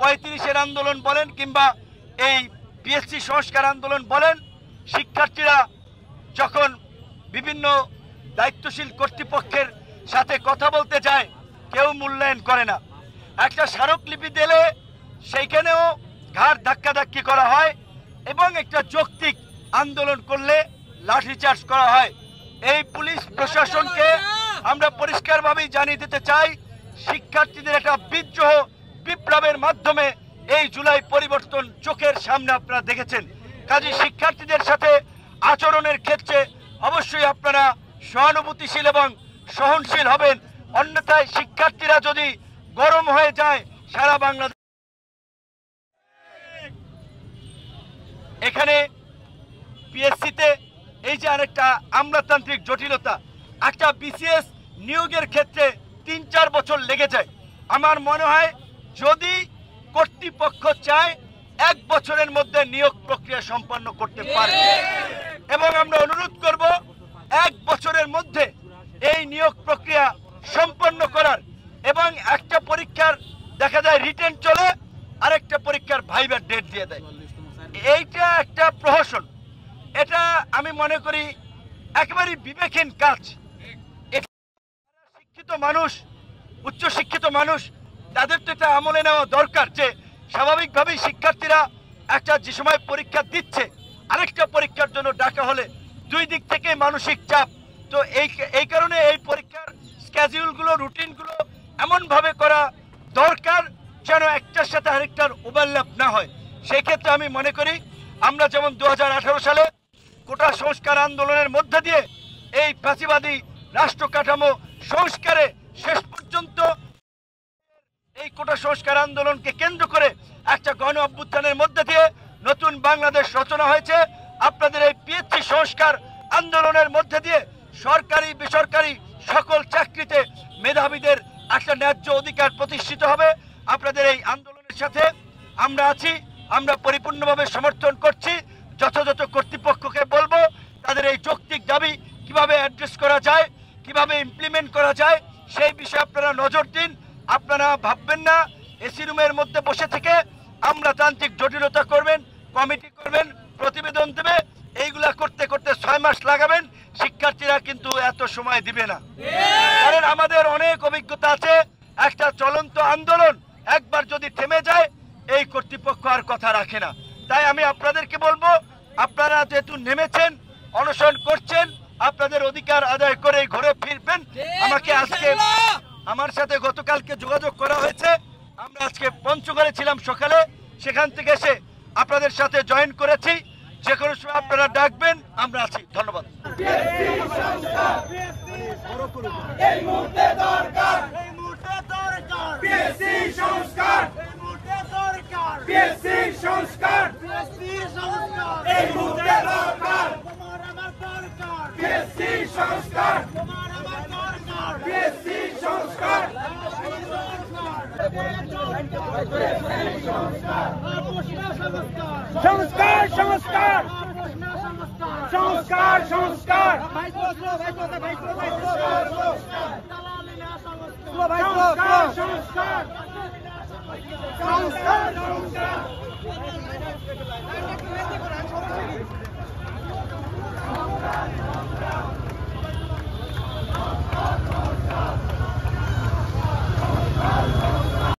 35-এর আন্দোলন বলেন কিংবা এই পিএসসি সংস্কার আন্দোলন বলেন, শিক্ষার্থীরা যখন বিভিন্ন দায়িত্বশীল কর্তৃপক্ষের সাথে কথা বলতে যায় কেউ মূল্যায়ন করে না। একটা স্মারকলিপি দিলে সেইখানেও ঘাড় ধাক্কাধাক্কি করা হয় এবং একটা যৌক্তিক আন্দোলন করলে লাঠিচার্জ করা হয়। এই পুলিশ প্রশাসনকে আমরা পরিষ্কারভাবেই জানিয়ে দিতে চাই, শিক্ষার্থীদের একটা বিদ্রোহ বিপ্লবের মাধ্যমে এই জুলাই পরিবর্তন চোখের সামনে আপনারা দেখেছেন। কাজে শিক্ষার্থীদের সাথে আচরণের ক্ষেত্রে অবশ্যই আপনারা সহানুভূতিশীল এবং সহনশীল হবেন, অন্যথায় শিক্ষার্থীরা যদি গরম হয়ে যায় সারা বাংলাদেশ। এখানে পিএসসিতে এই যে আরেকটা আমলাতান্ত্রিক জটিলতা, একটা বিসিএস নিয়োগের ক্ষেত্রে 3-4 বছর লেগে যায়। আমার মনে হয় যদি কর্তৃপক্ষ চায় 1 বছরের মধ্যে নিয়োগ প্রক্রিয়া সম্পন্ন করতে পারে এবং আমরা অনুরোধ করব 1 বছরের মধ্যে এই নিয়োগ প্রক্রিয়া সম্পন্ন করার, এবং একটা পরীক্ষার দেখা যায় রিটেন চলে, আরেকটা পরীক্ষার ভাইবার ডেট দিয়ে দেয়। এইটা একটা প্রহসন, এটা আমি মনে করি একেবারেই বিবেকহীন কাজ। শিক্ষিত মানুষ, উচ্চশিক্ষিত মানুষ, তাদের তো এটা আমলে নেওয়া দরকার যে স্বাভাবিকভাবেই শিক্ষার্থীরা একটা যে সময় পরীক্ষা দিচ্ছে আরেকটা পরীক্ষার জন্য ডাকা হলে 2 দিক থেকে মানসিক চাপ। তো এই কারণে এই পরীক্ষার স্কেডিউলগুলো, রুটিনগুলো এমনভাবে করা দরকার যেন একটার সাথে আরেকটার ওভারল্যাপ না হয়। সেই ক্ষেত্রে আমি মনে করি আমরা যেমন 2018 সালে কোটা সংস্কার আন্দোলনের মধ্যে দিয়ে এই ফ্যাসিবাদী রাষ্ট্র কাঠামো সংস্কারে শেষ পর্যন্ত এই কোটা সংস্কার আন্দোলনকে কেন্দ্র করে একটা গণ অভ্যুত্থানের মধ্যে দিয়ে নতুন বাংলাদেশ রচনা হয়েছে। আপনাদের এই পিএসসি সংস্কার আন্দোলনের মধ্যে দিয়ে সরকারি বেসরকারি সকল চাকরিতে মেধাবীদের একটা ন্যায্য অধিকার প্রতিষ্ঠিত হবে। আপনাদের এই আন্দোলনের সাথে আমরা আছি, আমরা পরিপূর্ণভাবে সমর্থন করছি। যথাযথ কর্তৃপক্ষকে বলবো তাদের এই যৌক্তিক দাবি কিভাবে অ্যাড্রেস করা যায়, কিভাবে ইমপ্লিমেন্ট করা যায় সেই বিষয়ে আপনারা নজর দিন। আপনারা ভাববেন না এসি রুমের মধ্যে বসে থেকে আমলাতান্ত্রিক জটিলতা করবেন, কমিটি করবেন, প্রতিবেদন দেবে, এইগুলা করতে করতে 6 মাস লাগাবেন। শিক্ষার্থীরা কিন্তু এত সময় দিবে না, কারণ আমাদের অনেক অভিজ্ঞতা আছে। একটা চলন্ত আন্দোলন একবার যদি থেমে যায় এই কর্তৃপক্ষ আর কথা রাখে না। তাই আমি আপনাদেরকে বলবো, আপনারা যেহেতু নেমেছেন, অনশন করছেন, আপনাদের অধিকার আদায় করে ঘরে ফিরবেন। আমাকে আজকে আমার সাথে গতকালকে যোগাযোগ করা হয়েছে, আমরা আজকে পঞ্চগড়ে ছিলাম সকালে, সেখান থেকে এসে আপনাদের সাথে জয়েন করেছি। যে কোনো সময় আপনারা ডাকবেন, আমরা আছি। ধন্যবাদ। সংস্কার সংস্কার সংস্কার সংস্কার সংস্কার সংস্কার